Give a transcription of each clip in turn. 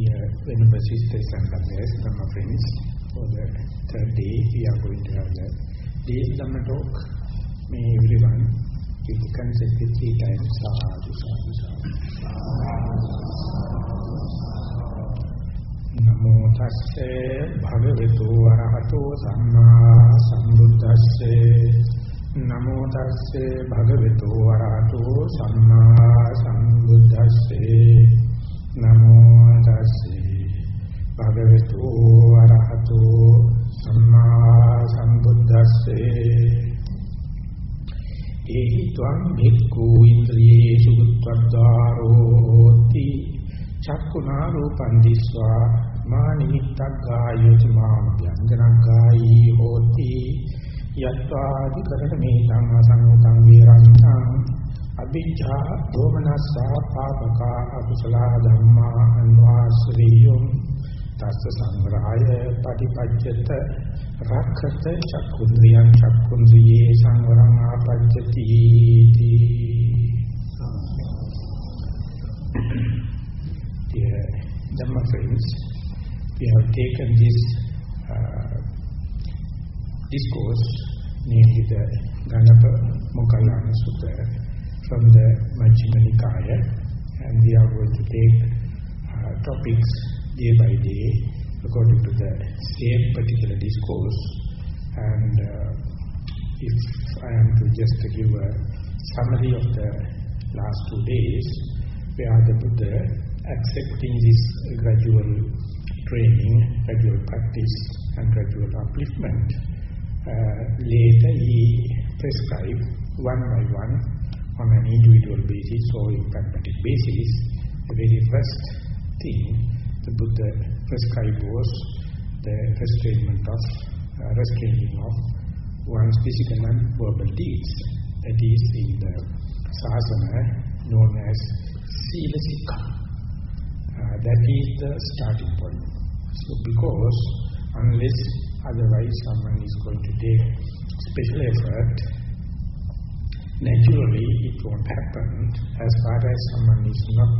Dear Venerable Sisters and Brothers, Dhamma friends, for the third day we are going to have the day's Dhamma talk. May everyone give the consent with 3 times. Sadhu, sadhu, sadhu. Namo tasse bhagavato arahato samma sambuddhasse. Namo tasse bhagavato arahato samma sambuddhasse. Namo tasse bhagavato arahato samma sambuddhasse. Ehi tvam bhikkhu indriyesu buddhaddharoti cakkuna rupandisva ma nimittaggaayoti mam vyanjanaggayi hoti yattvaadi karanametam asangutam virantang abhijja domanassa papaka akusala dhamma anvasriyum tassa sangrahaya patipajjata rakhata cakkundriyam cakkundriye sangvarang apajjati iti. Dear Dhamma friends, we have taken this discourse, namely the Ganaka Moggallana Sutta, from the Majjhima Nikaya, and we are going to take topics day by day according to the same particular discourse. And if I am to just give a summary of the last 2 days, where the Buddha, accepting this gradual training, gradual practice and gradual upliftment, later he prescribed one by one on an individual basis or in pragmatic basis. The very first thing the Buddha prescribed was the restraining of one's physical and verbal deeds. That is in the Sasana known as Sila Sikha. That is the starting point. So because unless otherwise someone is going to take special effort, naturally it won't happen as far as someone is not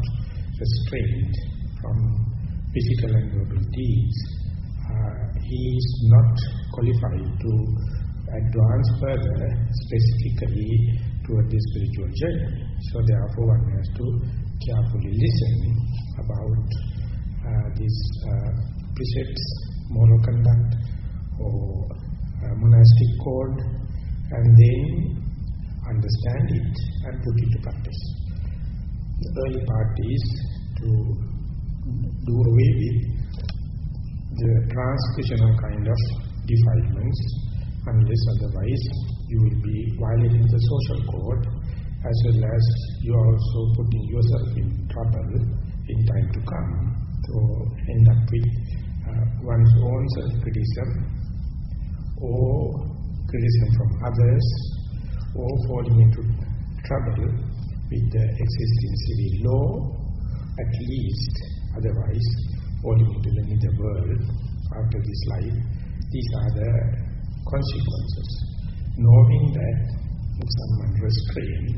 restrained from physical and verbal deeds. He is not qualified to advance further specifically toward the spiritual journey. So therefore one has to carefully listen about these precepts, moral conduct or monastic code, and then understand it and put it to practice. The early part is to do away with the transgressional kind of defilements, unless otherwise you will be violating the social code, as well as you are also putting yourself in trouble in time to come. So end up with one's own self-criticism or criticism from others, or falling into trouble with the existing civil law, at least, otherwise falling into the nether world after this life. These are the consequences. Knowing that if someone restrains,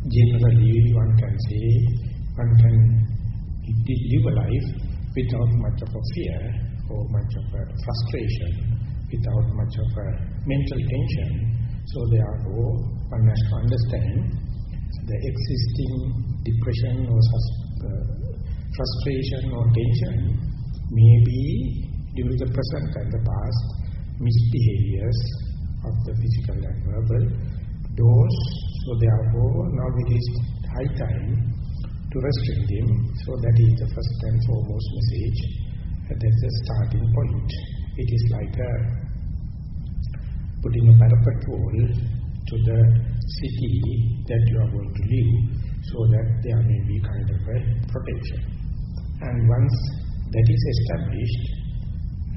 generally one can say one can live a life without much of a fear or much of a frustration, without much of a mental tension. So therefore one has to understand the existing depression or frustration or tension may be during the present and the past misbehaviors of the physical and verbal. Those, so therefore now it is high time to restrain them. So that is the first and foremost message. That's the starting point. It is like putting a parapet wall to the city that you are going to live, so that there may be kind of a protection. And once that is established,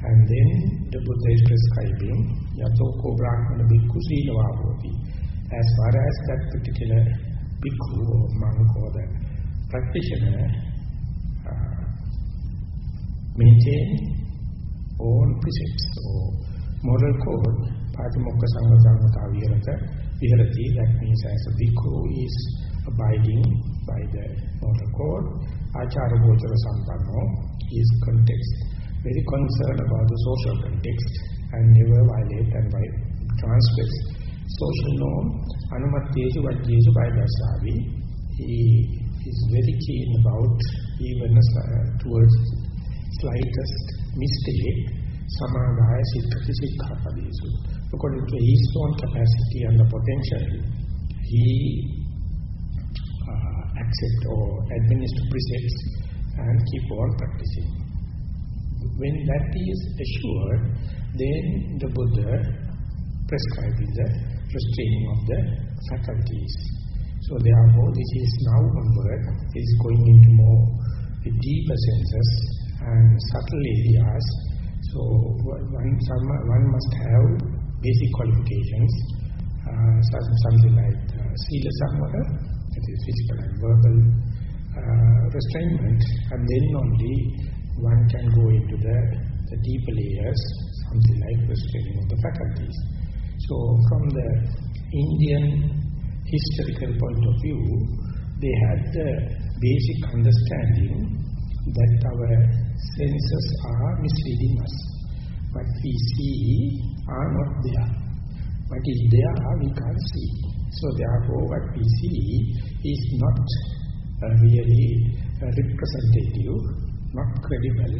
and then the Buddha is prescribing yatoko brahmana bhikkhu sīlavā hoti. As far as that particular bhikkhu or monk or the practitioner maintain own precepts or moral code, patimokka samvata viharati, that means as a bhikkhu is abiding by the moral code, Achara Gochara Sampanno, is context, very concerned about the social context and never violate and transgress social norm. Anumattesu Vajjesu Vaidasyavi, he is very keen about even towards slightest mistake, Samadhaya Siddhati Siddhapadesu. According to his own capacity and the potential, he accept or administer precepts and keep on practicing. When that is assured, then the Buddha prescribing the restraining of the faculties. So therefore, this is now onward, is going into more deeper senses and subtle areas. So one must have basic qualifications, something like Sila Samvara, that is physical and verbal restraint, and then only one can go into the deeper layers, something like restraining of the faculties. So from the Indian historical point of view, they had the basic understanding that our senses are misleading us. What we see are not there. What is there, we can't see. So therefore, what we see is not really representative, not credible.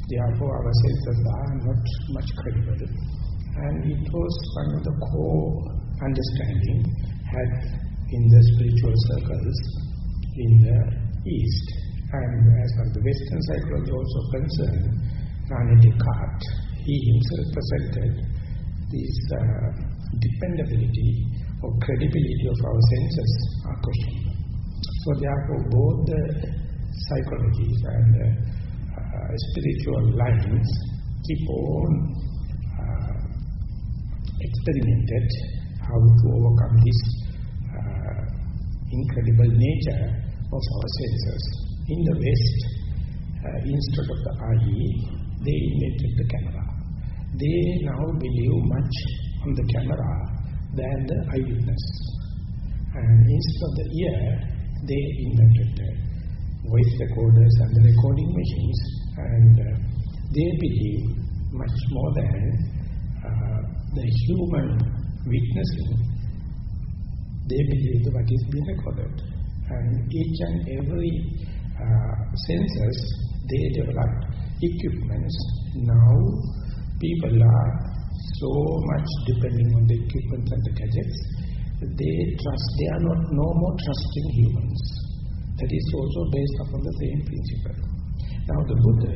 Therefore, our senses are not much credible. And it was one of the core understanding had in the spiritual circles in the East. And as far as the Western psychology also concerned, Rene Descartes, he himself presented this dependability or credibility of our senses are questioned. So therefore, both the psychologies and the spiritual lines keep on experimented how to overcome this incredible nature of our senses. In the West, instead of the eye, they invented the camera. They now believe much on the camera than the eyewitness. And instead of the ear, they invented the voice recorders and the recording machines. And they believe much more than the human witnessing. They believe what is being recorded. And each and every senses, they develop equipments. Now people are so much depending on the equipment and the gadgets, they are not no more trusting humans. That is also based upon the same principle. Now the Buddha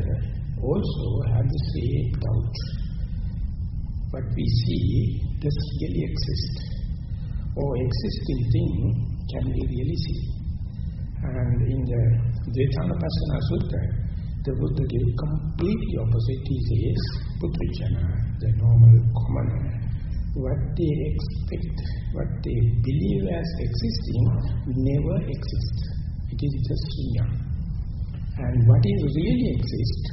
also had the same doubt. What we see does really exist, or existing thing can we really see? And in the Dhammajiva Sutta, the Buddha gave completely opposite. He says, Putrajana, the normal commoner, what they expect, what they believe as existing, never exists. It is just sunya. And what is really exist,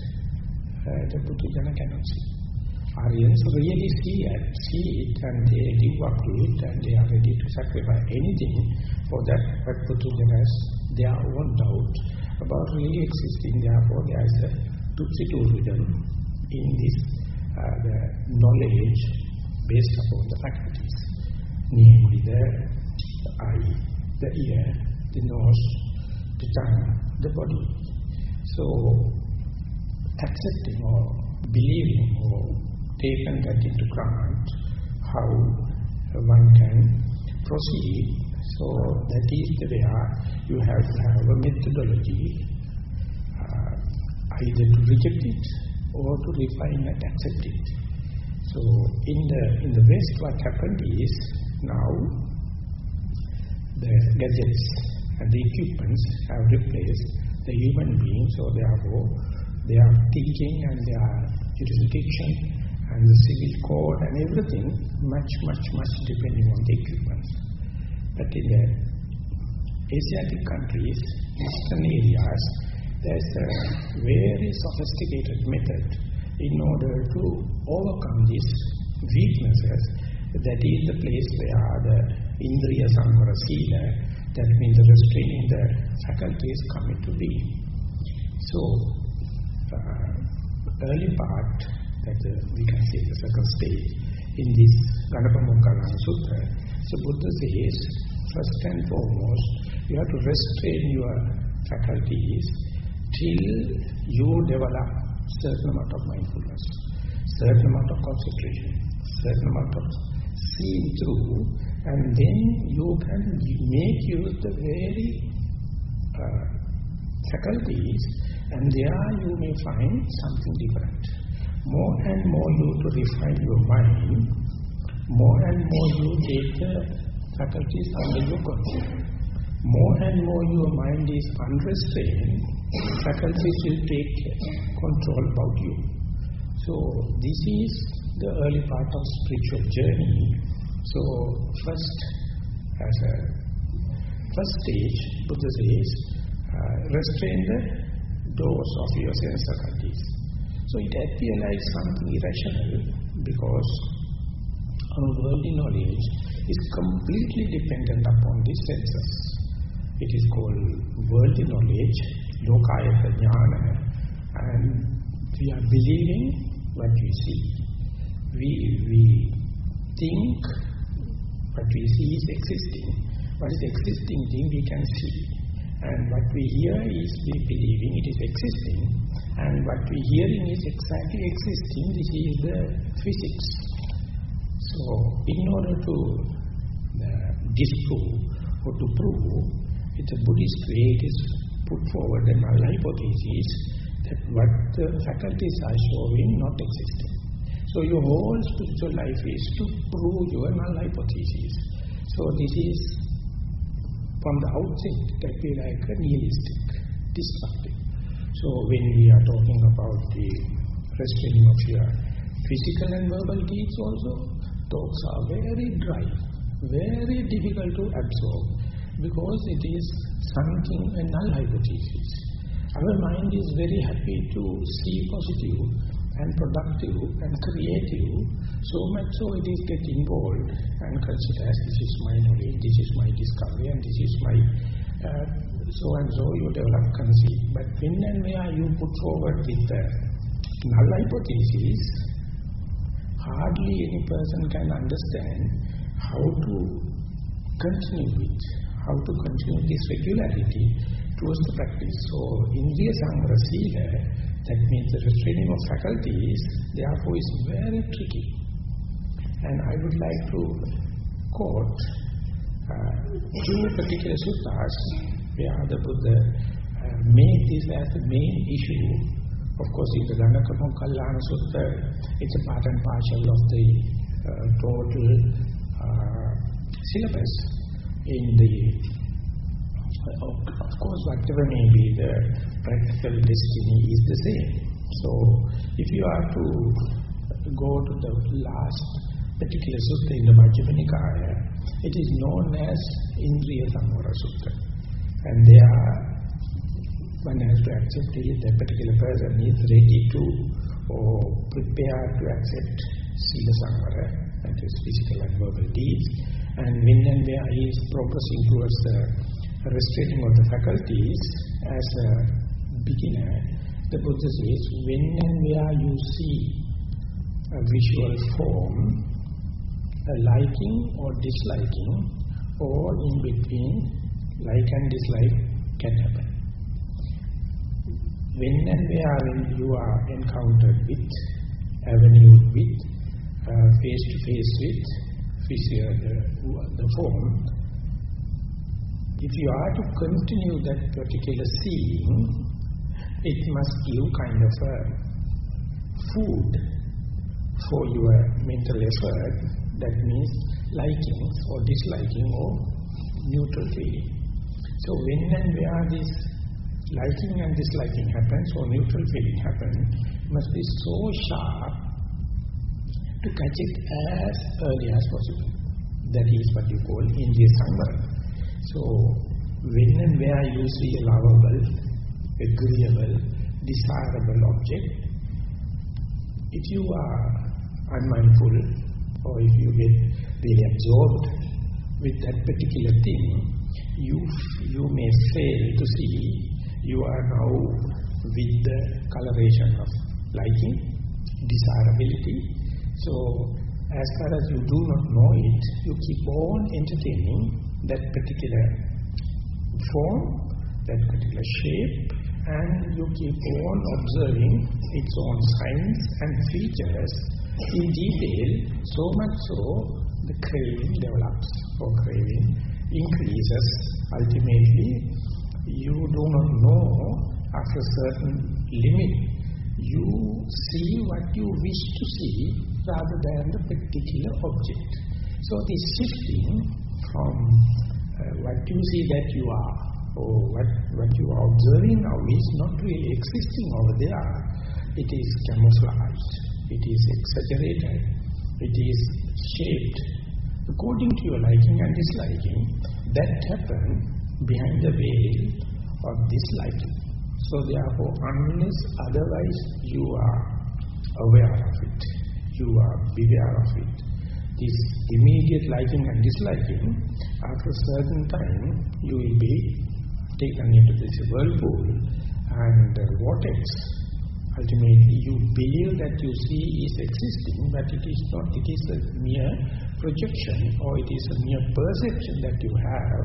the Putrajana cannot see. Aryans really see it and they give up to it and they are ready to sacrifice anything for that. But Putrajanas, their own doubt about really existing. Therefore, there is a tutsiturism in this the knowledge based upon the faculties, namely the eye, the ear, the nose, the tongue, the body. So, accepting or believing or taking that into account, how one can proceed. So that is the way you have to have a methodology, either to reject it or to refine and accept it. So in the West, what happened is now the gadgets and the equipments have replaced the human being. So therefore, their thinking and their jurisdiction and the civil code and everything much depending on the equipments. But in the Asiatic countries, eastern areas, there's a very sophisticated method in order to overcome these weaknesses. That is the place where the Indriya Samvara Sila, that means the restraining the faculties, come into being. So, early part, that we can say the second stage, in this Ganaka Moggallana Sutta, so Buddha says, first and foremost, you have to restrain your faculties till you develop certain amount of mindfulness, certain amount of concentration, certain amount of seeing through, and then you can make use the very faculties, and there you may find something different. More and more you to refine your mind, more and more you take the faculties under your control. More and more your mind is unrestrained, faculties will take control about you. So this is the early part of spiritual journey. So first, as a first stage, Buddha says, restrain the doors of your sense faculties. So it appears like something irrational, because our worldly knowledge is completely dependent upon these senses. It is called worldly knowledge, lokaya jnana, and we are believing what we see. We think what we see is existing. What is existing thing we can see. And what we hear is we believing it is existing. And what we hearing is exactly existing. This is the physics. So, in order to disprove or to prove, the Buddhist way is put forward a null hypothesis that what the faculties are showing not existing. So your whole spiritual life is to prove your null hypothesis. So this is from the outset that we like a nihilistic, destructive. So when we are talking about the restraining of your physical and verbal deeds also, talks are very dry, very difficult to absorb, because it is something, a null hypothesis. Our mind is very happy to see positive and productive and creative, so much so it is get involved and considers this is my knowledge, this is my discovery, and this is my so and so you develop conceit. But when and where you put forward with the null hypothesis, hardly any person can understand how to continue with, how to continue this regularity towards the practice. So, Indriya Samvara Sila, that means the restraining of faculties, therefore is very tricky. And I would like to quote two particular suttas where the Buddha made this as the main issue. Of course, in the Ganaka Moggallana Sutta, it's a part and parcel of the total syllabus. In the, of course, whatever may be the practical destiny is the same. So, if you are to go to the last particular sutta in the Majjhima Nikaya, it is known as Indriya Samvara Sutta. And there, one has to accept if that particular person is ready to or prepared to accept Sila Samvara, that is physical and verbal deeds. And when and where he is progressing towards the restraining of the faculties, as a beginner, the Buddha says, when and where you see a visual form, a liking or disliking, or in between, like and dislike can happen. When and where you are encountered with, avenued with, face-to-face with, the form, if you are to continue that particular seeing, it must give kind of a food for your mental effort, that means liking or disliking or neutral feeling. So when and where this liking and disliking happens or neutral feeling happens, it must be so sharp to catch it as early as possible. That is what you call Indriya Samvara. So, when and where you see a lovable, agreeable, desirable object, if you are unmindful or if you get really absorbed with that particular thing, you may fail to see you are now with the coloration of liking, desirability. So, as far as you do not know it, you keep on entertaining that particular form, that particular shape, and you keep on observing its own signs and features in detail, so much so the craving develops or craving increases. Ultimately, you do not know after a certain limit, you see what you wish to see rather than the particular object. So this shifting from what you see that you are, or what you are observing now is not really existing over there. It is camouflaged, it is exaggerated, it is shaped according to your liking and disliking. That happens behind the veil of disliking. So therefore, unless otherwise you are aware of it, you are beware of it, this immediate liking and disliking, after a certain time, you will be taken into this whirlpool and vortex. Ultimately, you believe that you see is existing, but it is not. It is a mere projection, or it is a mere perception that you have.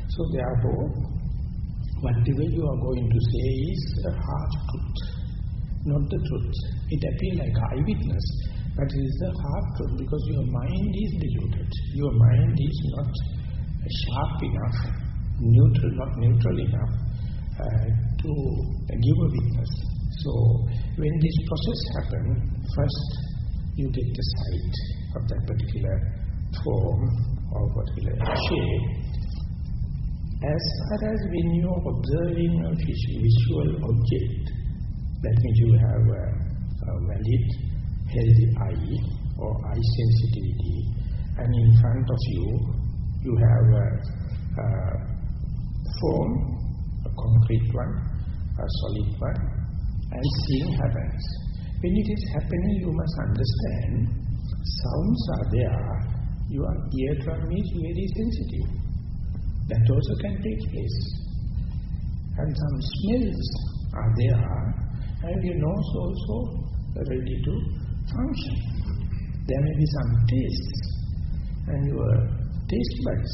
So therefore, whatever you are going to say is a half truth, not the truth. It appears like eyewitness, but it is a half truth because your mind is diluted. Your mind is not sharp enough, not neutral enough to give a witness. So when this process happens, first you get the sight of that particular form or particular shape. As far as when you are observing a visual object, that means you have a valid, healthy eye or eye sensitivity, and in front of you, you have a form, a concrete one, a solid one, and seeing happens. When it is happening, you must understand, sounds are there, your eardrum is very sensitive. That also can take place. And some smells are there, and your nose also ready to function. There may be some tastes, and your taste buds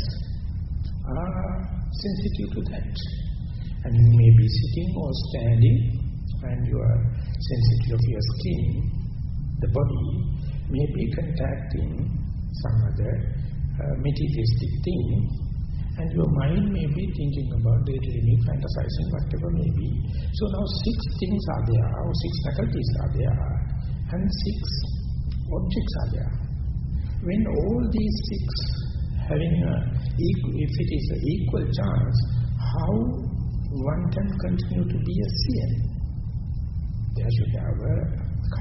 are sensitive to that. And you may be sitting or standing, and your sensitivity of your skin, the body, may be contacting some other materialistic thing, and your mind may be thinking about daydreaming, fantasizing, whatever may be. So now 6 things are there, or 6 faculties are there, and 6 objects are there. When all these 6 having if it is an equal chance, how one can continue to be a seer? There should have a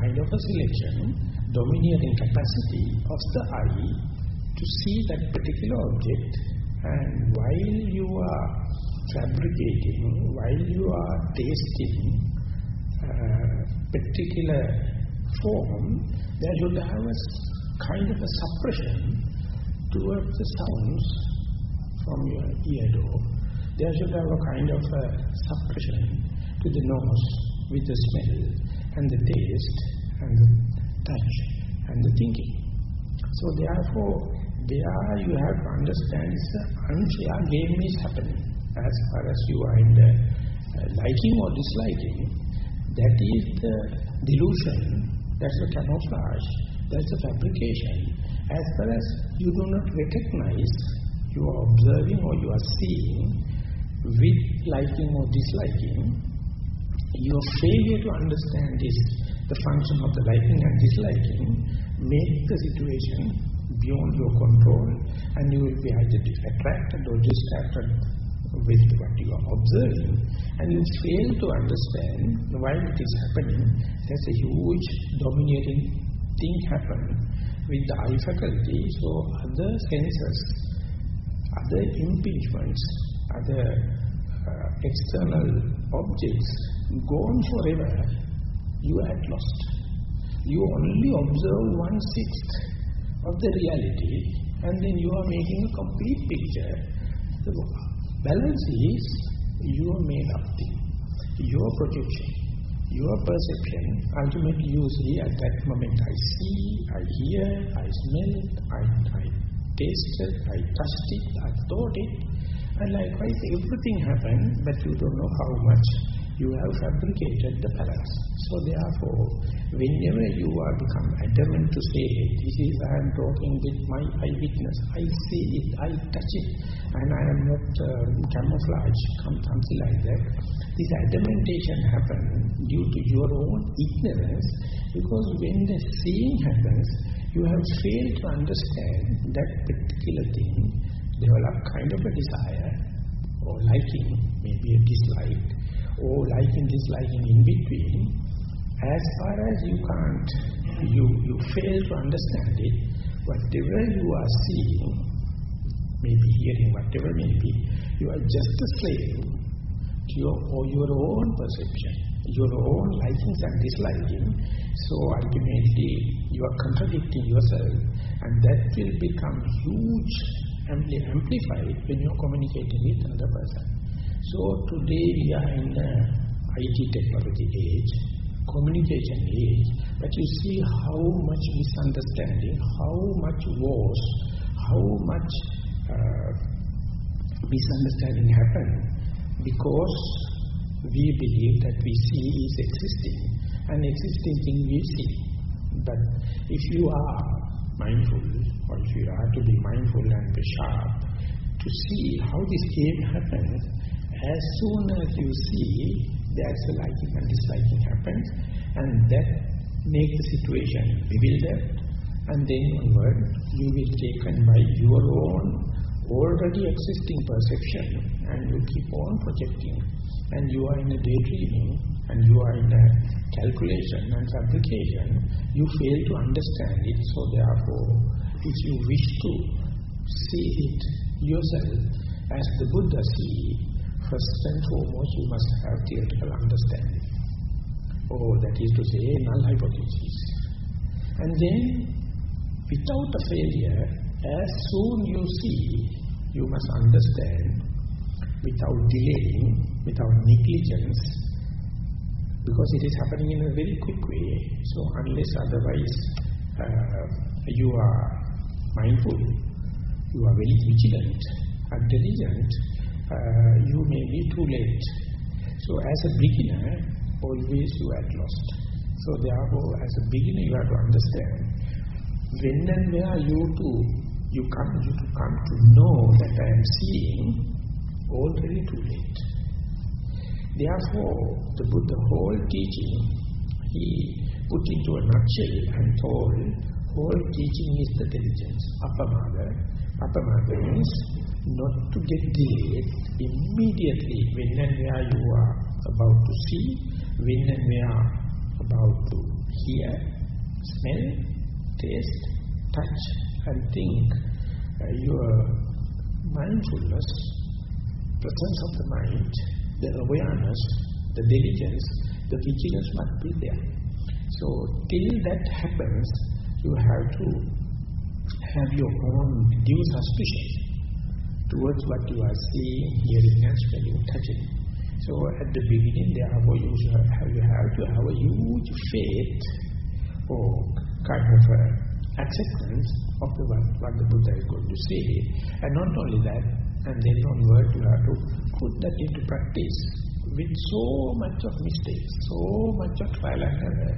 kind of a selection, domineering capacity of the eye to see that particular object. And while you are fabricating, while you are tasting particular form, there should have a kind of a suppression towards the sounds from your ear door. There should have a kind of a suppression to the nose with the smell and the taste and the touch and the thinking. So therefore, there you have to understand the unfair game is happening. As far as you are in the liking or disliking, that is the delusion, that's the camouflage, that's the fabrication. As far as you do not recognize, you are observing or you are seeing with liking or disliking, your failure to understand this, the function of the liking and disliking, make the situation beyond your control, and you will be either attracted or distracted with what you are observing, and you fail to understand while it is happening, there's a huge dominating thing happen with the eye faculty. So other senses, other impingements, other external objects gone forever, you are at lost. You only observe 1/6 of the reality, and then you are making a complete picture. The balance is your made-up thing, your projection. your perception, ultimately you see at that moment I see, I hear, I smell, I tasted, I touched it, I thought it, and likewise everything happened, but you don't know how much you have fabricated the balance. So therefore, whenever you are become adamant to say, this is I am talking with my eyewitness, I see it, I touch it, and I am not camouflage, something like that. This adamentation happens due to your own ignorance, because when the seeing happens, you have failed to understand that particular thing, develop kind of a desire, or liking, maybe a dislike, or liking, disliking in between. As far as you can't, you fail to understand it, whatever you are seeing, maybe hearing, whatever may be, you are just a slave to your own perception, your own likings and disliking. So ultimately you are contradicting yourself, and that will become huge, amplified when you are communicating with another person. So today we are in the IT technology age, communication age, but you see how much misunderstanding, how much wars, how much misunderstanding happen, because we believe that we see is existing, and existing thing we see. But if you are mindful, or if you are to be mindful and be sharp, to see how this game happens, as soon as you see, there's a liking and disliking happens, and that makes the situation bewildered, and then onward you will be taken by your own already existing perception, and you keep on projecting, and you are in a daydreaming, and you are in a calculation and fabrication. You fail to understand it. So therefore, if you wish to see it yourself as the Buddha see, first and foremost you must have theoretical understanding, or that is to say null hypothesis. And then without a failure, as soon you see, you must understand without delaying, without negligence, because it is happening in a very quick way. So unless otherwise you are mindful, you are very vigilant and diligent, you may be too late. So as a beginner, always you are lost. So therefore, as a beginner you have to understand, when and where you come to know that I am seeing, already too late. Therefore, the Buddha whole teaching, he put into a nutshell and told, whole teaching is the diligence. Appamada means not to get delayed immediately when and where you are about to see, when and where about to hear, smell, taste, touch and think. Your mindfulness, presence of the mind, the awareness, the diligence, the vigilance must be there. So till that happens, you have to have your own due suspicion towards what you are seeing, hearing and smelling, touching. So at the beginning, therefore, you have to have a huge faith or kind of acceptance of what the Buddha is going to say. And not only that, and then onward you have to put that into practice with so much of mistakes, so much of trial and error.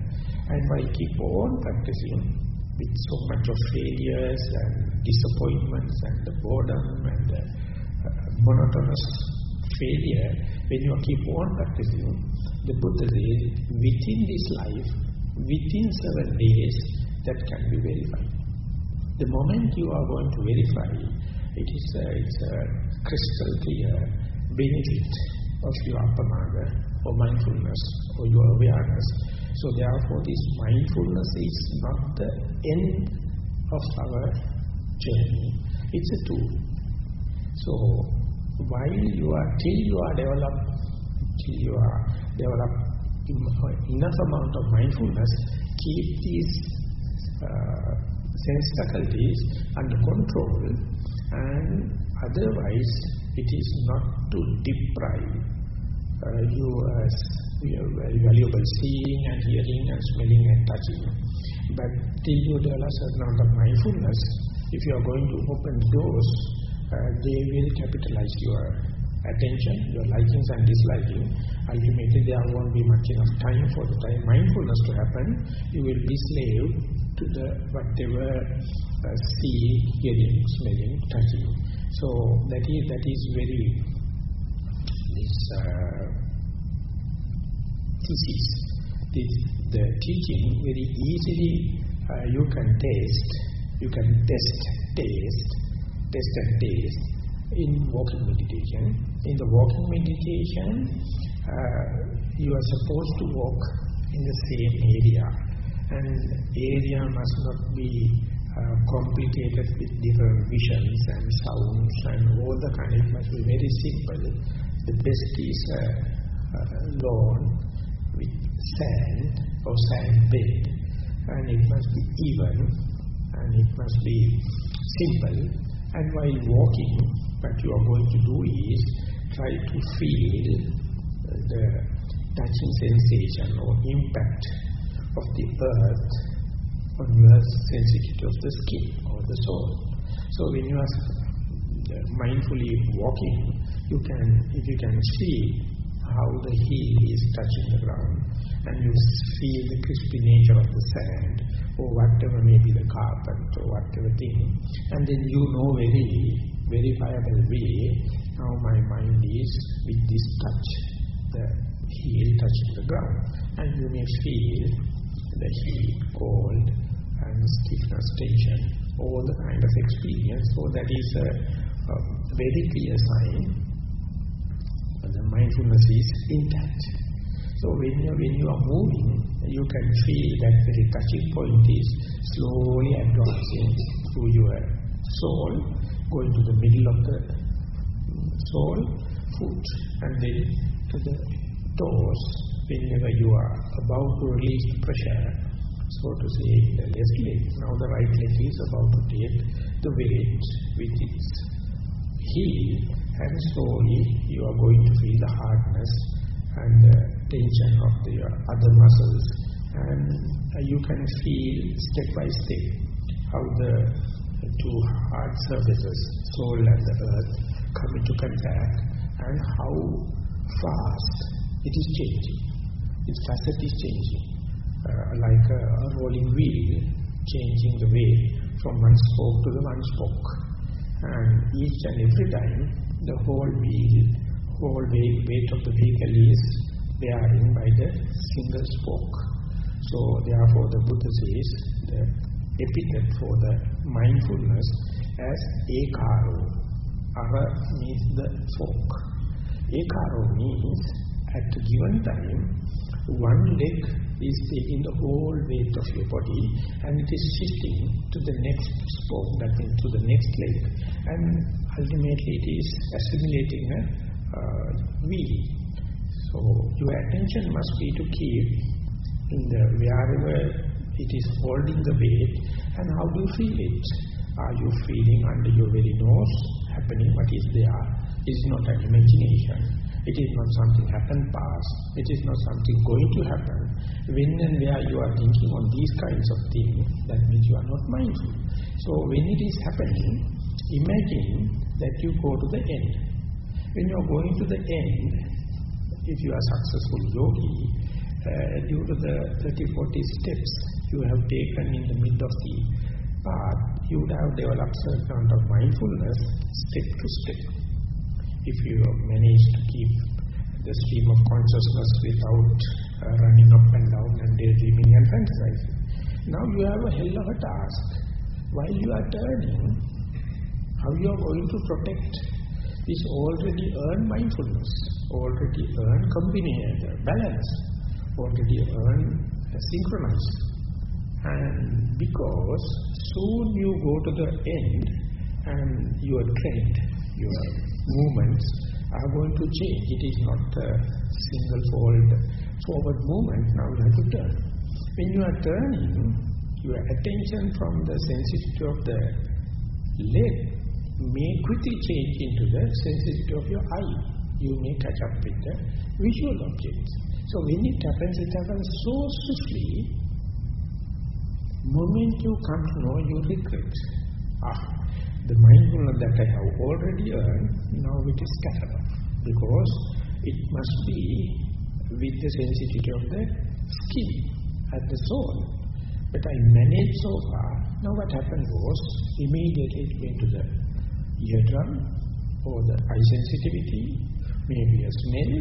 And by keep on practicing with so much of failures and disappointments and the boredom and the monotonous failure, when you keep on practicing, the Buddha says, within this life, within 7 days, that can be verified. The moment you are going to verify, it's a crystal clear benefit of your appamada or mindfulness or your awareness. So therefore this mindfulness is not the end of our journey, it's a tool. So while till you are developed enough amount of mindfulness, keep these sense faculties under control, and otherwise it is not to deprive you as very valuable seeing and hearing and smelling and touching. But till you develop a certain amount of mindfulness, if you are going to open doors, they will capitalize your attention, your likings and disliking. Ultimately, there won't be much enough time for the time mindfulness to happen. You will be slave to the whatever seeing, hearing, smelling, touching. So that is very thesis. The teaching very easily you can test and taste in walking meditation. In the walking meditation, you are supposed to walk in the same area, and area must not be complicated with different visions and sounds and all the kind. It must be very simple. The best is lawn with sand or sand bed, and it must be even, and it must be simple. And while walking, what you are going to do is try to feel the touching sensation or impact of the earth on your sensitivity of the skin or the soul. So when you are mindfully walking, if you can see how the heel is touching the ground, and you feel the crispy nature of the sand, or whatever may be the carpet or whatever thing, and then you know very verifiable way, now my mind is with this touch, the heel touching the ground, and you may feel the heat, cold, and stiffness, tension, all the kind of experience. So that is a very clear sign that the mindfulness is intact. So when you are moving, you can feel that very touching point is slowly advancing through your soul, going to the middle of the soul, foot, and then to the toes. Whenever you are about to release pressure, so to say, the left leg, now the right leg is about to take the weight with its heel, and slowly you are going to feel the hardness and the tension of the other muscles, and you can feel step by step how the two hard surfaces, soul and the earth, come into contact, and how fast it is changing. Its facet is changing, like a rolling wheel, changing the weight from one spoke to the one spoke. And each and every time, the whole weight of the vehicle is bearing by the single spoke. So therefore the Buddha says the epithet for the mindfulness as ekaro. Ara means the fork. Ekaro means at a given time, one leg is taking the whole weight of your body, and it is shifting to the next spoke, that means to the next leg, and ultimately it is assimilating a wheel. So your attention must be to keep in the wherever it is holding the weight, and how do you feel it? Are you feeling under your very nose happening what is there? It is not an imagination. It is not something happened past. It is not something going to happen. When and where you are thinking on these kinds of things, that means you are not mindful. So when it is happening, imagine that you go to the end. When you are going to the end, if you are successful yogi, due to the 30-40 steps you have taken in the mid of the path, you would have developed a certain amount of mindfulness step to step. If you manage to keep the stream of consciousness without running up and down and daydreaming and fantasizing. Now you have a hell of a task. While you are turning, how you are going to protect this already earned mindfulness, already earned combination, balance, already earned synchronize. And because soon you go to the end and your trend, your movements are going to change. It is not a single forward movement. Now you have to turn. When you are turning, your attention from the sensitivity of the leg may quickly change into the sensitivity of your eye. You may catch up with the visual objects. So when it happens so swiftly. Moment you come to know, you regret. The mindfulness that I have already earned, now it is scattered off. Because it must be with the sensitivity of the skin at the soul. But I managed so far. Now what happened was, immediately it went to the eardrum, or the eye sensitivity, maybe a smell.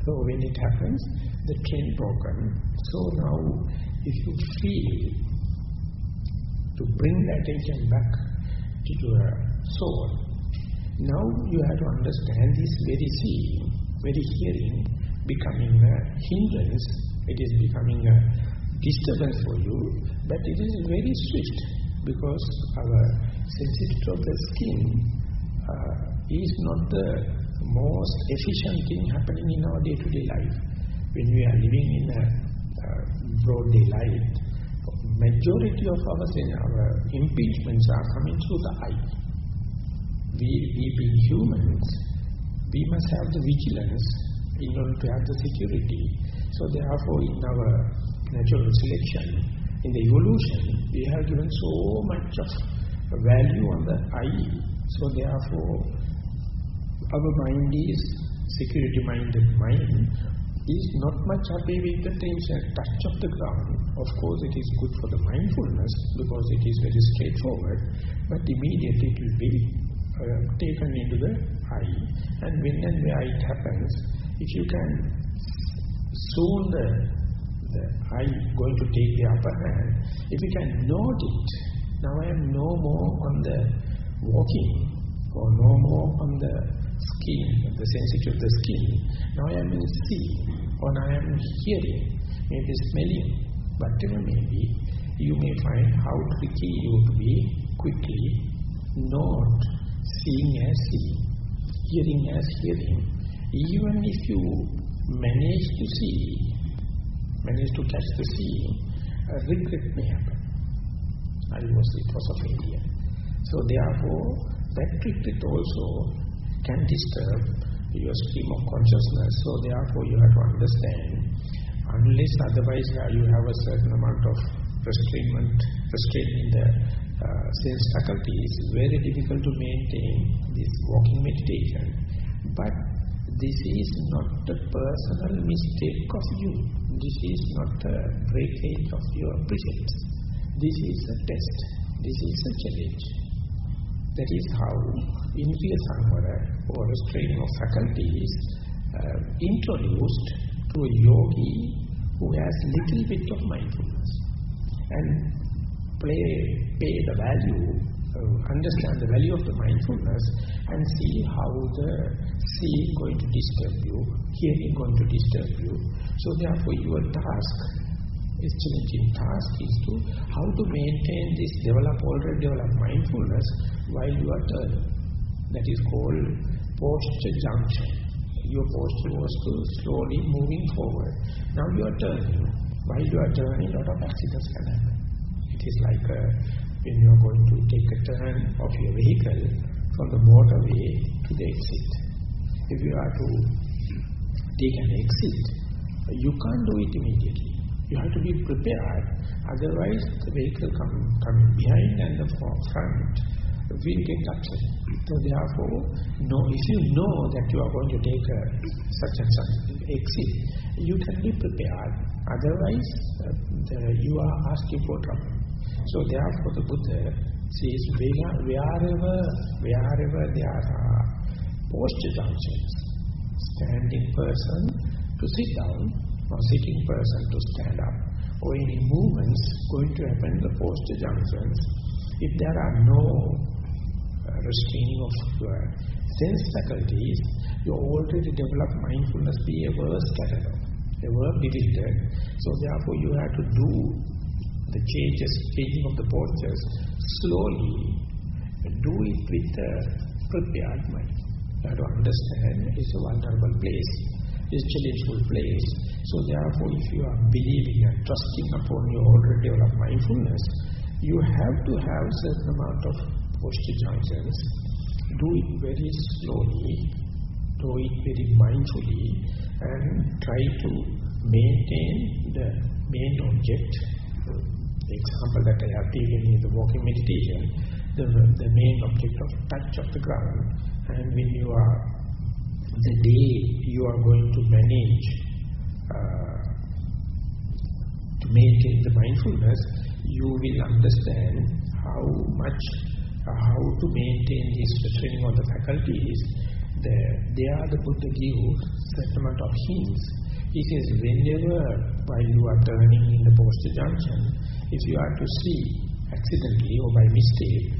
So when it happens, the trend broken. So now, if you feel to bring the attention back to your soul, now you have to understand this very seeing, very hearing, becoming a hindrance. It is becoming a disturbance for you, but it is very swift, because our sensitivity of the skin is not the most efficient thing happening in our day-to-day life. When we are living in a broad daylight, majority of our impingements are coming through the eye. We being humans, we must have the vigilance in order to have the security. So therefore in our natural selection, in the evolution, we have given so much of value on the eye. So therefore our mind is security-minded mind, is not much happy with the touch of the ground. Of course it is good for the mindfulness, because it is very straightforward, but immediately it will be taken into the eye. And when and where it happens, if you can soon the eye going to take the upper hand, if you can note it, now I am no more on the walking, or no more on the skin, the sensitivity of the skin. Now I am in seeing, or I am hearing, maybe smelling, whatever may be. You may find how tricky you to be quickly not seeing as seeing, hearing as hearing. Even if you manage to see, manage to catch the seeing, a regret may happen. It was a failure. So therefore, that regret also can disturb your stream of consciousness. So therefore you have to understand, unless otherwise you have a certain amount of restraint in the sense faculties, very difficult to maintain this walking meditation. But this is not a personal mistake of you. This is not a breakage of your precepts. This is a test. This is a challenge. That is how Indriya Samvara, or restraining of faculties, introduced to a yogi who has little bit of mindfulness, and pay the value, understand the value of the mindfulness, and see how the seeing going to disturb you, hearing going to disturb you. So therefore your task, this challenging task, is to how to maintain this already developed mindfulness while you are turning. That is called posture junction. Your posture was to slowly moving forward. Now you are turning. While you are turning, a lot of accidents can happen. It is like when you are going to take a turn of your vehicle from the motorway to the exit. If you are to take an exit, you can't do it immediately. You have to be prepared, otherwise the vehicle coming behind and the front will get upset. So therefore, if you know that you are going to take a such and such exit, you can be prepared. Otherwise, you are asking for trouble. So therefore, the Buddha says, wherever there are posture junctions, standing person to sit down, or sitting person to stand up, or any movements going to happen in the posture junctions, if there are no restraining of your sense faculties, your already developed mindfulness be ever scattered off, ever bewildered. So therefore you have to do the changing of the postures slowly, do it with a prepared mind. You have to understand it's a vulnerable place, it's a challengeful place. So therefore if you are believing and trusting upon your already developed mindfulness, you have to have a certain amount of posture junctions. Do it very slowly, do it very mindfully and try to maintain the main object. The example that I have taken in the walking meditation, the main object of touch of the ground. And when you are, the day you are going to manage to maintain the mindfulness, you will understand how to maintain this restraining of the faculties. There the Buddha gives certain amount of hints. He says, whenever while you are turning in the posture junction, if you are to see accidentally or by mistake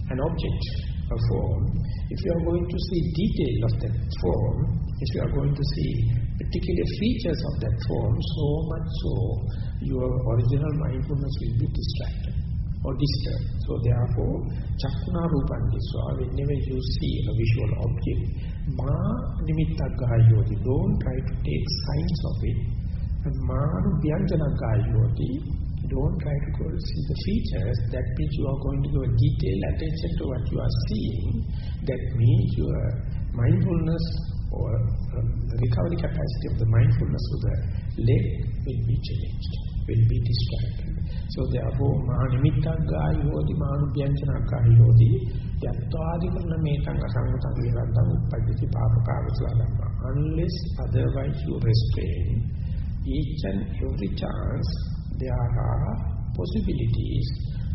an object, a form, if you are going to see detail of that form, if you are going to see particular features of that form, so much so your original mindfulness will be distracted or disturbed. So therefore, Chakuna Rupandiswa, whenever you see a visual object, Ma Nimittagayoti, don't try to take signs of it. And Ma Nubhyanjanagayoti, don't try to go see the features. That means you are going to give detailed attention to what you are seeing. That means your mindfulness or the recovery capacity of the mindfulness of the leg will be changed, will be distracted. So therefore, Mahanimittagayoti, Mahanubhyanjanagayoti, Yattadikarna metang asangutang virantang uppaditi papakavasladamma. Unless otherwise you restrain, each and every chance there are possibilities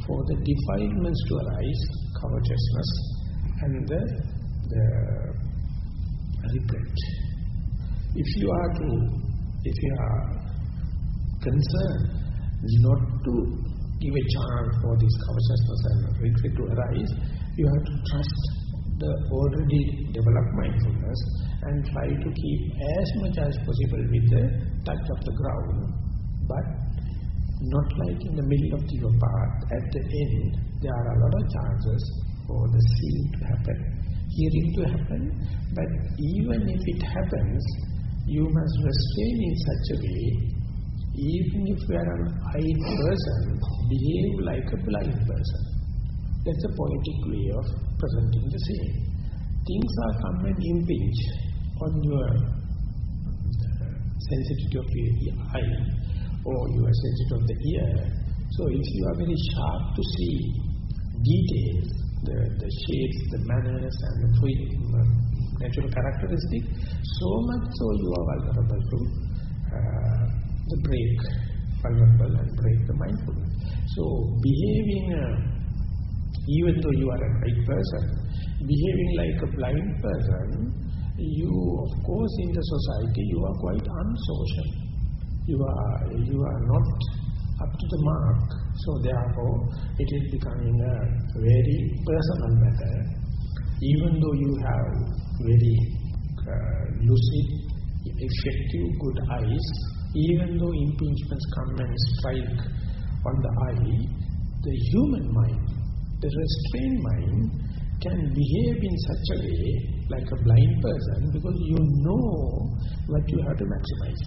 for the defilements to arise, covetousness and the regret. If you are concerned not to give a chance for this covetousness and regret to arise, you have to trust the already developed mindfulness and try to keep as much as possible with the touch of the ground, but not like in the middle of your path. At the end, there are a lot of chances for the seeing to happen, hearing to happen, but even if it happens, you must restrain in such a way, even if you are an eyed person, behave like a blind person. That's a poetic way of presenting the same. Things are come and impinge on your sensitivity of your eye or your sensitivity of the ear. So if you are very sharp to see details, the shapes, the manners and the natural characteristics, so much so you are vulnerable to vulnerable and break the mindfulness. So behaving, even though you are a right person, behaving like a blind person, you of course in the society you are quite unsocial. You are not up to the mark. So therefore it is becoming a very personal matter. Even though you have very lucid, effective, good eyes, even though impingements come and strike on the eye, the human mind, the restrained mind, can behave in such a way like a blind person because you know what you have to maximize.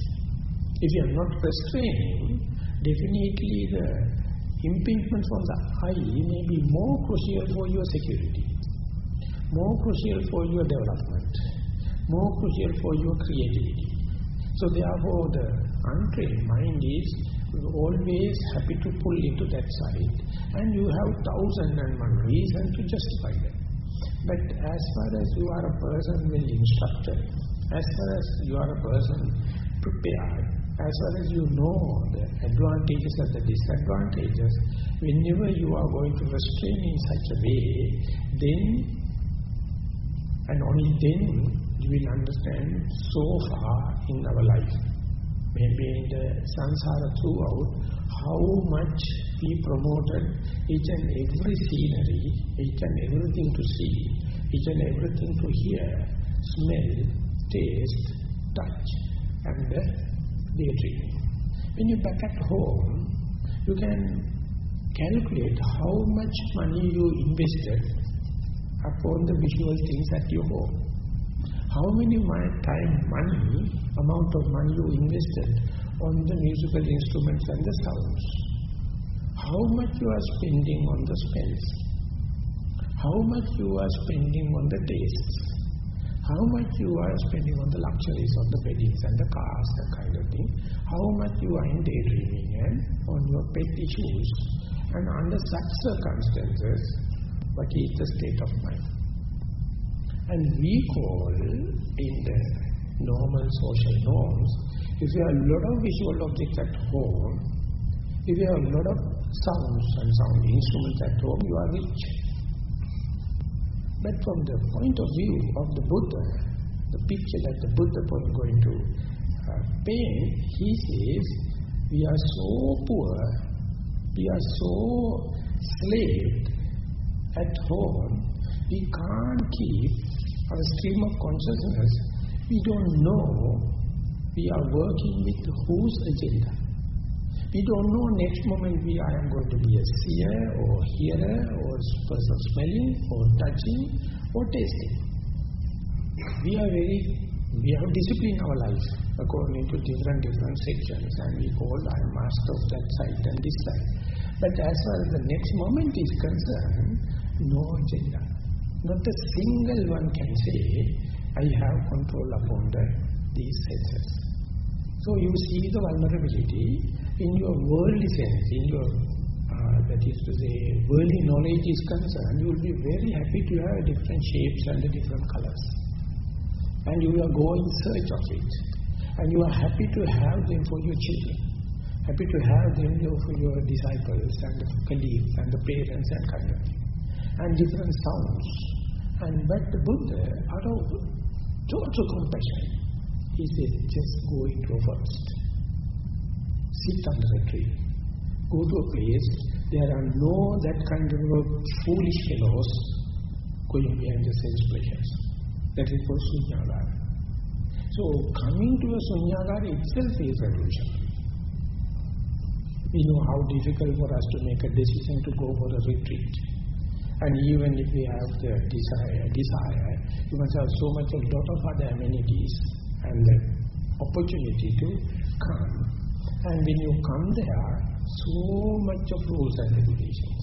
If you are not restraining, definitely the impingement from the eye may be more crucial for your security, more crucial for your development, more crucial for your creativity. So therefore the untrained mind is always happy to pull into that side, and you have 1,001 reasons to justify them. But as far as you are a person well instructed, as far as you are a person prepared, as far as you know the advantages and the disadvantages, whenever you are going to restrain in such a way, then and only then you will understand so far in our life, maybe in the samsara throughout, how much we promoted each and every scenery, each and everything to see, each and everything to hear, smell, taste, touch, and daydreaming. When you're back at home, you can calculate how much money you invested upon the visual things at your home. How many amount of money you invested on the musical instruments and the sounds. How much you are spending on the smells. How much you are spending on the tastes. how much you are spending on the luxuries of the weddings and the cars, that kind of thing, how much you are in daydreaming and on your pet issues, and under such circumstances, what is the state of mind? And we call in the normal social norms, if you have a lot of visual objects at home, if you have a lot of sounds and sound instruments at home, you are rich. But from the point of view of the Buddha, the picture that the Buddha was going to paint, he says, we are so poor, we are so slaved at home, we can't keep our stream of consciousness. We don't know we are working with whose agenda. We don't know next moment I am going to be a seer or hearer or person smelling or touching or tasting. We have disciplined our life according to different sections, and we call I am master of that side and this side. But as far as the next moment is concerned, no agenda. Not a single one can say, I have control upon these senses. So you see the vulnerability in your worldly sense, in your, that is to say, worldly knowledge is concerned, you will be very happy to have different shapes and the different colors. And you will go in search of it. And you are happy to have them for your children. Happy to have them for your disciples and the colleagues and the parents and kind of thing. And different sounds. But the Buddha, out of total compassion, he said, just go into a forest. Sit under a tree. Go to a place, there are no that kind of foolish fellows going behind the sense pleasures. That is called Sunyagara. So coming to a Sunyagara itself is revolution. We know how difficult for us to make a decision to go for a retreat. And even if we have the desire, you must have so much, a lot of other amenities and the opportunity to come. And when you come there, so much of rules and regulations.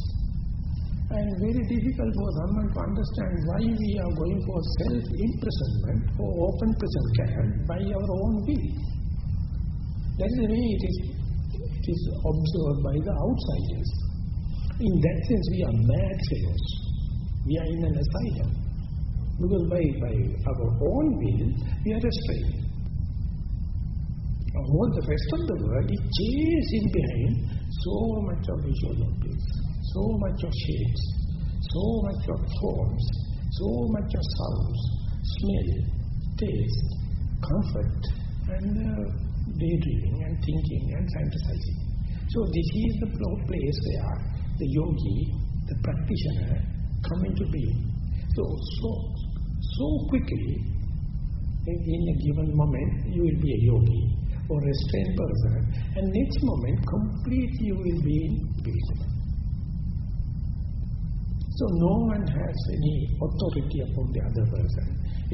And very difficult for someone to understand why we are going for self-imprisonment or open prison camp by our own will. That is the way it is observed by the outsiders. In that sense, we are mad fellows. We are in an asylum. Because by our own will, we are restrained. All the rest of the world is chasing behind so much of visual objects, so much of shapes, so much of forms, so much of sounds, smell, taste, comfort, and daydreaming and thinking and fantasizing. So this is the place where the yogi, the practitioner, come into being. So quickly, in a given moment, you will be a yogi or a restrained person, and next moment, completely you will be in bewilderment. So no one has any authority upon the other person.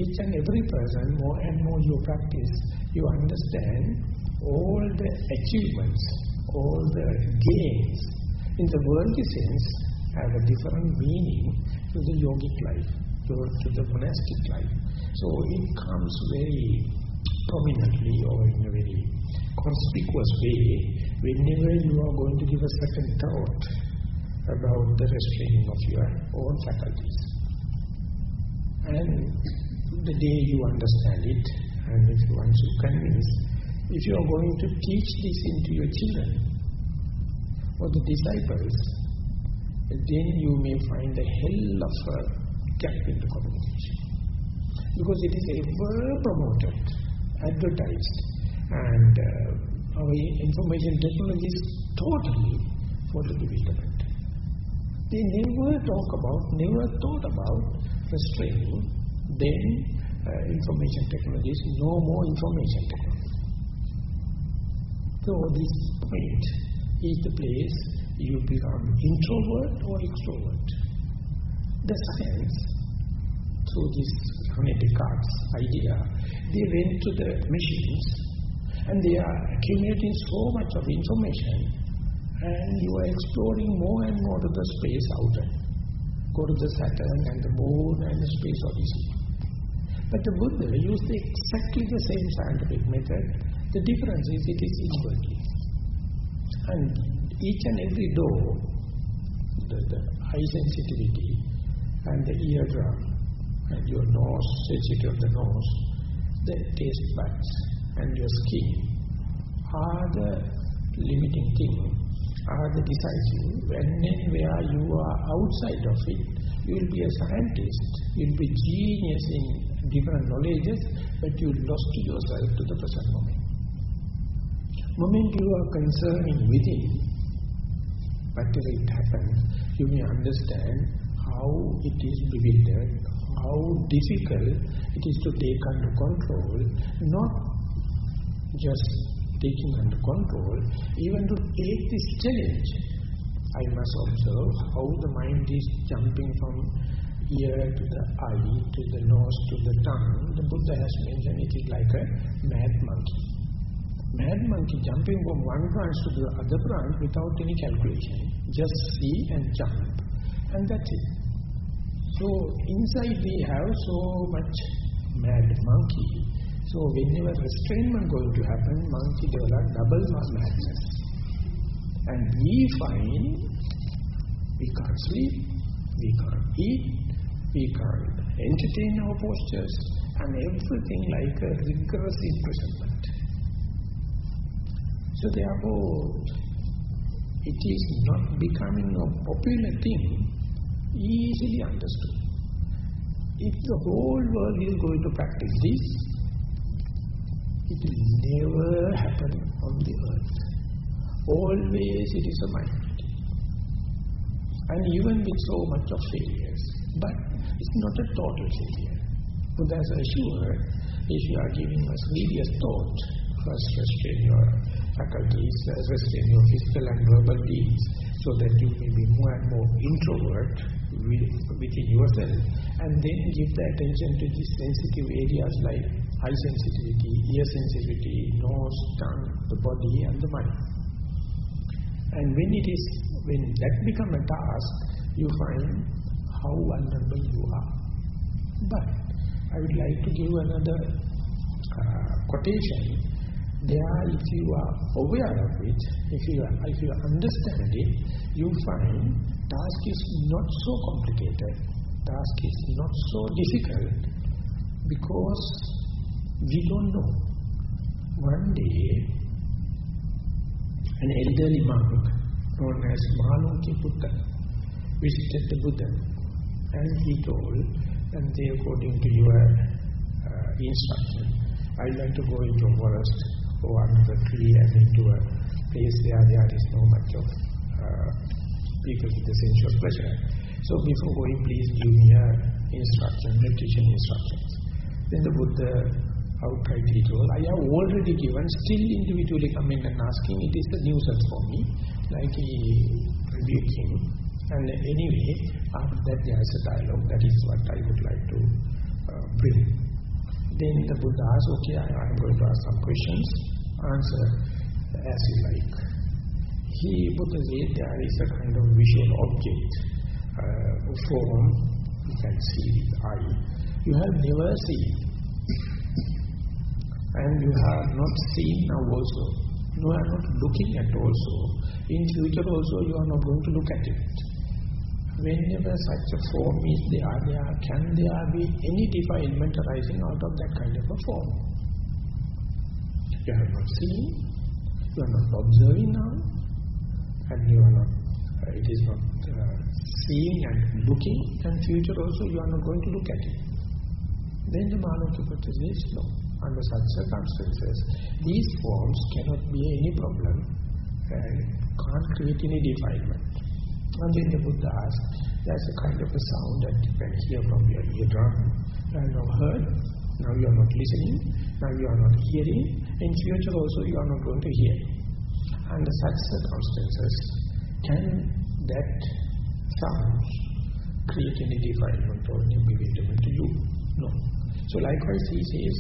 Each and every person, more and more you practice, you understand all the achievements, all the gains in the worldly sense have a different meaning to the yogic life, to the monastic life. So it comes very prominently or in a very conspicuous way whenever you are going to give a certain thought about the restraining of your own faculties. And the day you understand it, and if once you convince, if you are going to teach this into your children or the disciples, then you may find a hell of a gap in the communication. Because it is ever promoted, advertised, and our information technology is totally for the bewilderment. They never thought about restraining, then information technology is no more information technology. So this point is the place you become introvert or extrovert. The science, through this René Descartes' idea, they went to the machines and they are accumulating so much of information, and you are exploring more and more to the space outer. Go to the Saturn and the Moon and the space odyssey. But the Buddha used exactly the same scientific method. The difference is it is inwardly. And each and every door, the eye sensitivity and the eardrum and your nose, sensitivity of the nose, the taste buds and your skin are the limiting thing, are the decisive. When and where you are outside of it, you will be a scientist, you will be genius in different knowledges, but you lost yourself to the present moment. Moment you are concerning within, whatever it happens, you may understand how it is bewildered, how difficult it is to take under control, not just taking under control, even to take this challenge. I must observe how the mind is jumping from ear to the eye, to the nose, to the tongue. The Buddha has mentioned it is like a mad monkey. Mad monkey jumping from one branch to the other branch without any calculation. Just see and jump. And that's it. So inside we have so much mad monkey. So whenever restrainment going to happen, monkey develop double madness. And we find we can't sleep, we can't eat, we can't entertain our postures, and everything like a rigorous imprisonment. So therefore, it is not becoming a popular thing, easily understood. If the whole world is going to practice this, it will never happen on the earth. Always it is a minority. And even with so much of failures. But it's not a total failure. Buddha has assured, if you are giving us serious thought, first restrain your faculties, restrain your physical and verbal deeds, so that you may be more and more introvert within yourself, and then give the attention to these sensitive areas like eye sensitivity, ear sensitivity, nose, tongue, the body and the mind. And when that becomes a task, you find how vulnerable you are. But I would like to give another quotation. There, if you are aware of it, if you understand it, you find task is not so complicated, task is not so difficult, because we don't know. One day, an elderly monk known as Maha visited the Buddha, and he told, and they, according to your instruction, I like to go into a forest or under a tree and into a place where there is no much of people with the sensual pleasure. So before going, please give me a meditation instructions. Then the Buddha outright he told, I have already given, still individually coming and asking, it is a nuisance for me, like he rebuked him. And anyway, after that there is a dialogue, that is what I would like to bring. Then the Buddha asked, okay, I am going to ask some questions, answer as you like. Buddha said there is a kind of visual object, form, you can see with eye, you have never seen. And you have not seen now also. You are not looking at also. In future also you are not going to look at it. Whenever such a form is there, can there be any defilement arising out of that kind of a form? You have not seen, you are not observing now, and you are not, it is not seeing and looking, and future also you are not going to look at it. Then the Maha says, no, under such circumstances, these forms cannot be any problem and can't create any defilement. And then the Buddha asked, there's a kind of a sound that you can hear from your eardrum. You have not heard, now you are not listening, now you are not hearing, in future also you are not going to hear. Under such circumstances, can that sound create any defilement or any bewilderment to you? No. So likewise he says,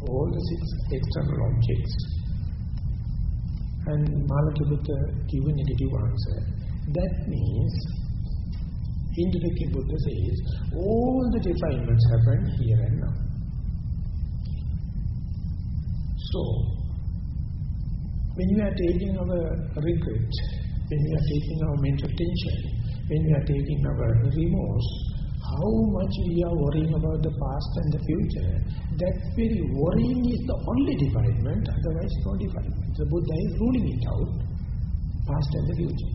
all the six external objects. And Maha Buddha gave a negative answer. That means Indirectly Buddha says, all the defilements happen here and now. So, when we are taking our regret, when we are taking our mental tension, when we are taking our remorse, how much we are worrying about the past and the future, that very worrying is the only defilement, otherwise no defilement. The Buddha is ruling it out, past and the future.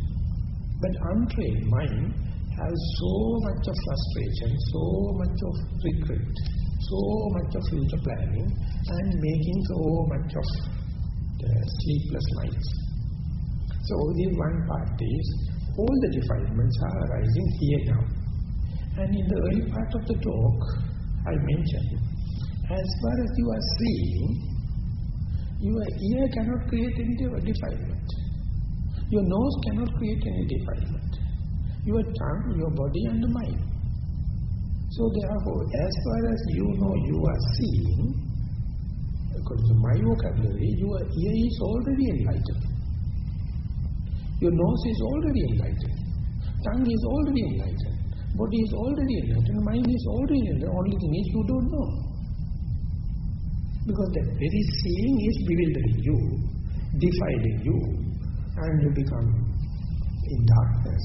But untrained mind has so much of frustration, so much of regret, so much of future planning, and making so much of sleepless nights. So the one part is, all the defilements are arising here now. And in the early part of the talk, I mentioned, as far as you are seeing, your ear cannot create any defilement. Your nose cannot create any defilement. Your tongue, your body and the mind. So therefore, as far as you know you are seeing, according to my vocabulary, your ear is already enlightened. Your nose is already enlightened. Tongue is already enlightened. Body is already enlightened. Mind is already enlightened. Only thing is you don't know. Because that very seeing is bewildering you, defiling you, and you become in darkness.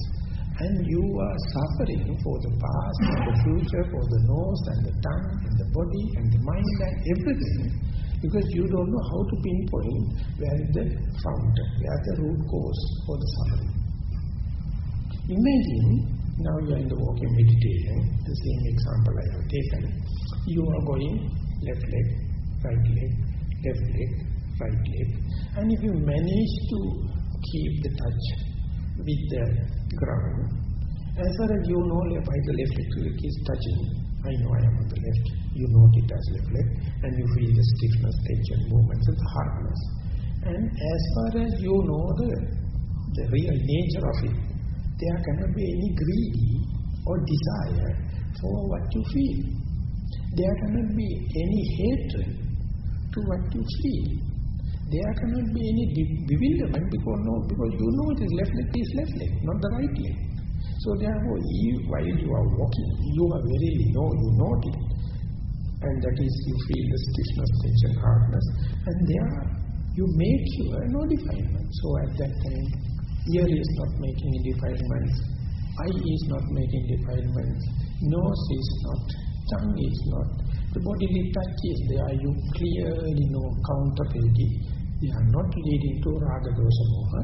And you are suffering for the past and the future, for the nose and the tongue and the body and the mind and everything, because you don't know how to pinpoint where is the fountain, where is the root cause for the suffering. Imagine, now you are in the walking meditation, the same example I have taken. You are going left leg, right leg, left leg, right leg. And if you manage to keep the touch with the ground, as far as you know by the left leg is touching, I know I am on the left, you note it as left leg, and you feel the stiffness, tension, movements, and the hardness. And as far as you know the real nature of it, there cannot be any greedy or desire for what you feel. There cannot be any hatred to what you feel. There cannot be any bewilderment because you know it is left leg, not the right leg. So therefore, while you are walking, you are verily know, you note it. And that is, you feel the stiffness, tension, hardness. And there, you make sure no defilement. So at that time, ear is not making any defilements, eye is not making defilements, nose is not, tongue is not. The bodily touch is there, you clearly know counterparity. They are not leading to raga, dosa, moha.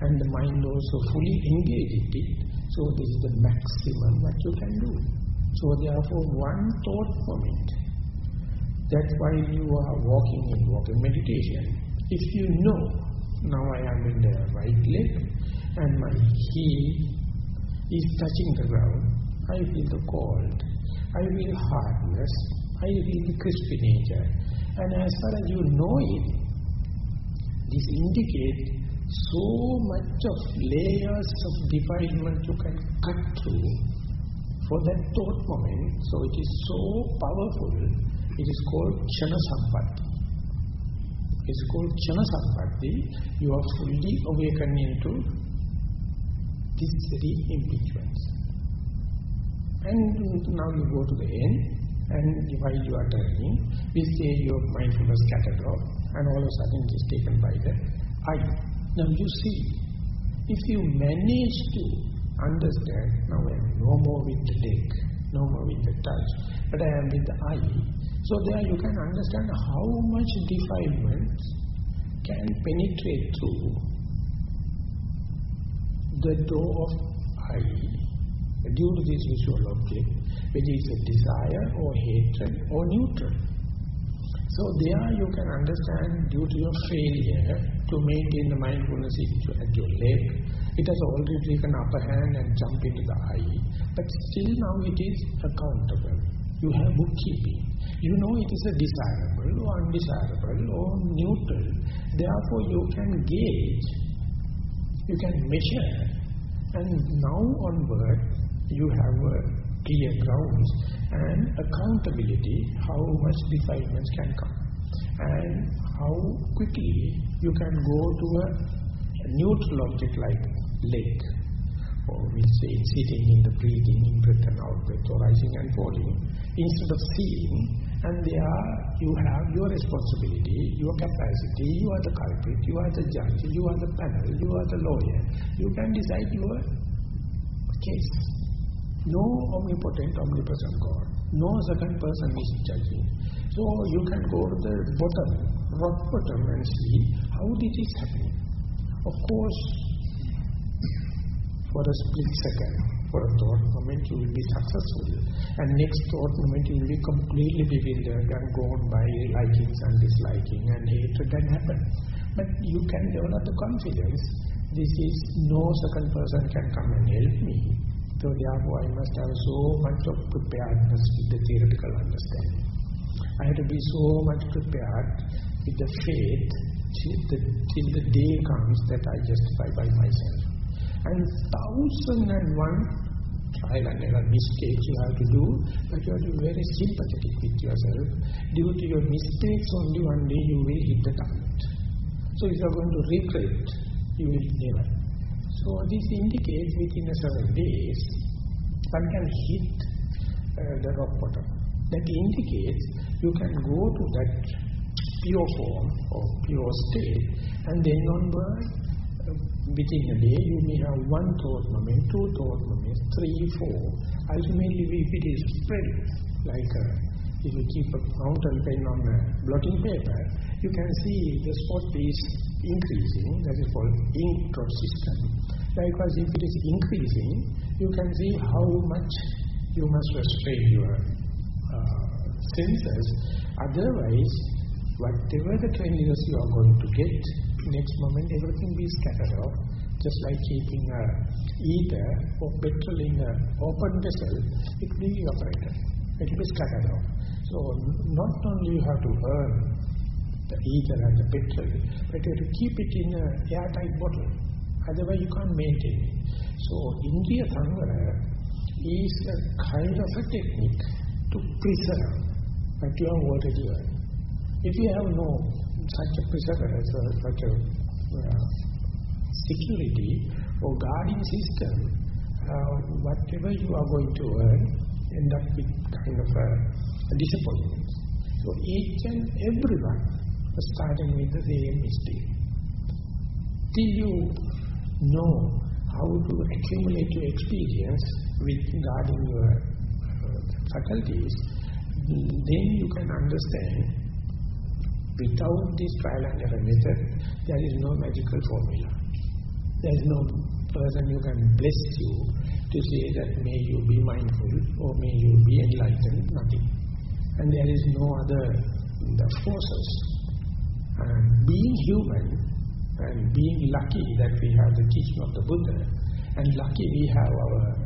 And the mind also fully engaged in it. So this is the maximum what you can do. So therefore, one thought moment, that while you are walking in walking meditation, if you know, now I am in the right leg and my heel is touching the ground, I feel the cold, I feel hardness, I feel the crispy nature. And as far as you know it, this indicates so much of layers of defilement you can cut through for that thought moment. So it is so powerful. It is called Kshana Sampatti. It is called Kshana Sampatti. You are fully awakened into this very impeachments. And now you go to the end, and while you are turning, we say your mindfulness catalog, and all of a sudden it is taken by the eye. Now you see, if you manage to understand, now I am no more with the leg, no more with the touch, but I am with the eye. So there you can understand how much defilements can penetrate through the door of eye due to this visual object, whether it is a desire or hatred or neutral. So there you can understand, due to your failure to maintain the mindfulness at your leg, it has already taken upper hand and jumped into the eye. But still now it is accountable. You have bookkeeping. You know it is a desirable or undesirable or neutral. Therefore you can gauge, you can measure, and now onward you have a clear grounds and accountability how much defilements can come and how quickly you can go to a neutral object like leg or we say sitting in the breathing, in-breath and out-breath, or rising and falling, instead of seeing, and there you have your responsibility, your capacity, you are the culprit, you are the judge, you are the panel, you are the lawyer. You can decide your case. No omnipotent, omnipresent God. No second person is judging. So you can go to the bottom, rock bottom, and see how this is happening. Of course, for a split second, for a thought moment, you will be successful. And next thought moment, you will be completely bewildered and gone by likings and disliking and hatred can happen. But you can develop the confidence. This is no second person can come and help me. So therefore, I must have so much of preparedness with the theoretical understanding. I have to be so much prepared with the faith till the day comes that I justify by myself. And 1,001 trial and error mistakes you have to do, but you have to be very sympathetic with yourself. Due to your mistakes, only one day you will hit the target. So if you are going to regret, you will never. So this indicates within 7 days, one can hit the rock bottom. That indicates you can go to that pure form or pure state, and then onward, within a day, you may have 1 thought moment, 2 thought moments, 3, 4. Ultimately, if it is spread, like if you keep a fountain pen on a blotting paper, you can see the spot is increasing. That is called ink drop system. Likewise, if it is increasing, you can see how much you must restrain your senses. Otherwise, whatever the cleanliness you are going to get, next moment everything will be scattered off, just like keeping a ether or petrol in an open vessel, it will be evaporated, it will be scattered off. So not only you have to earn the ether and the petrol, but you have to keep it in an airtight bottle, otherwise you can't maintain it. So Indriya Samvara is a kind of a technique to preserve what you have already earned. If you have no such a preserver, such a security or guarding system, whatever you are going to earn end up with kind of a disappointment. So each and everyone is starting with the same mistake. Till you know how to accumulate your experience with guarding your faculties, then you can understand. Without this trial and error method, there is no magical formula. There is no person who can bless you to say that may you be mindful or may you be enlightened, nothing. And there is no other forces. And being human and being lucky that we have the teaching of the Buddha, and lucky we have our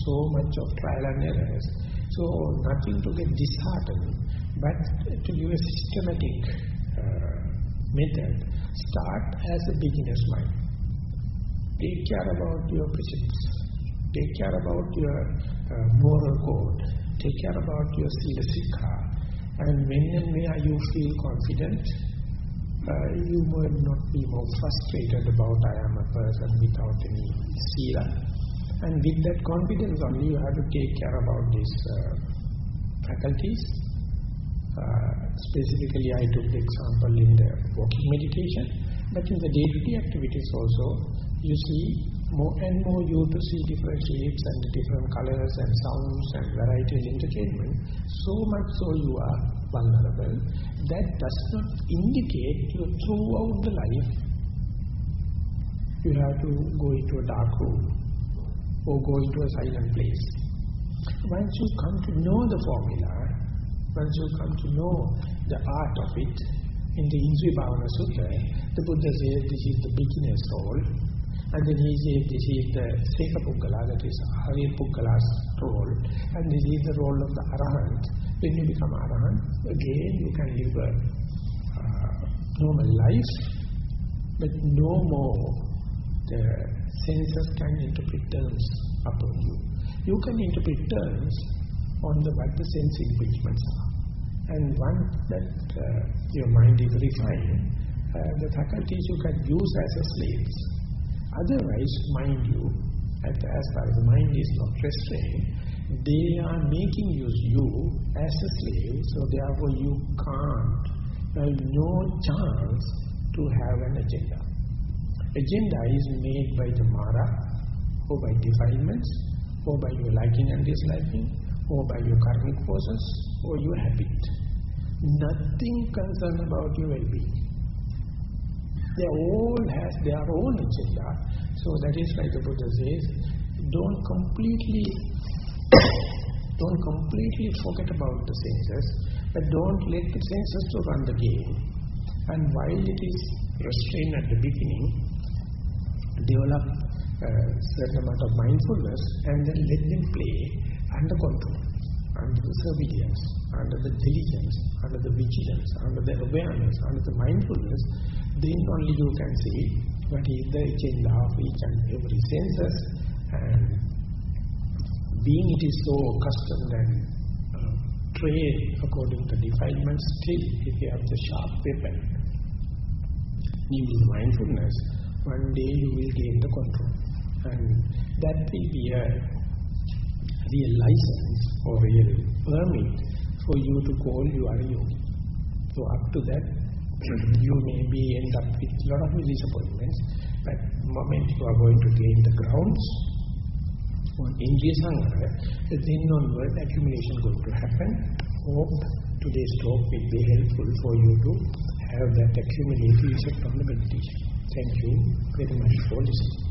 so much of trial and errors, so nothing to get disheartened, but to give a systematic method, start as a beginner's mind. Take care about your precepts, take care about your moral code, take care about your sila sikha, and when and where you feel confident, you will not be more frustrated about I am a person without any sila. And with that confidence only you have to take care about these faculties. Specifically, I took the example in the walking meditation, but in the day-to-day activities also, you see more and more you to see different shapes and different colors and sounds and variety of entertainment, so much so you are vulnerable. That does not indicate you throughout the life you have to go into a dark room or go into a silent place. Once you come to know the formula, once you come to know the art of it, in the Indriya Bhavana Sutta, the Buddha says this is the beginner's role, and then he says this is the Seka Puggala, that is Arya Puggala's role, and this is the role of the Arahant. When you become Arahant, again you can live a normal life, but no more the senses can interpret terms upon you. You can interpret terms on what the sense impingements are. And once that your mind is refined, the faculties you can use as a slaves. Otherwise, mind you, as far as the mind is not restrained, they are making you as a slave, so therefore you can't, no chance to have an agenda. Agenda is made by the Mara, or by defilements, or by your liking and disliking, or by your karmic forces, or your habit. Nothing concerned about your well-being. They all have their own agenda. So that is why the Buddha says, don't completely forget about the senses, but don't let the senses to run the game. And while it is restrained at the beginning, develop a certain amount of mindfulness and then let them play under control, under the surveillance, under the diligence, under the vigilance, under the awareness, under the mindfulness. Then only you can see what is the agenda of each and every senses, and being it is so accustomed and trained according to defilements, still if you have the sharp weapon, namely the mindfulness, one day you will gain the control. And that will be a real license or real permit for you to call you are a yogi. So up to that, you may end up with a lot of disappointments, but the moment you are going to gain the grounds on Indriya Sangha, then onward accumulation going to happen. Hope today's talk will be helpful for you to have that accumulative effect on the meditation. Thank you very much for listening.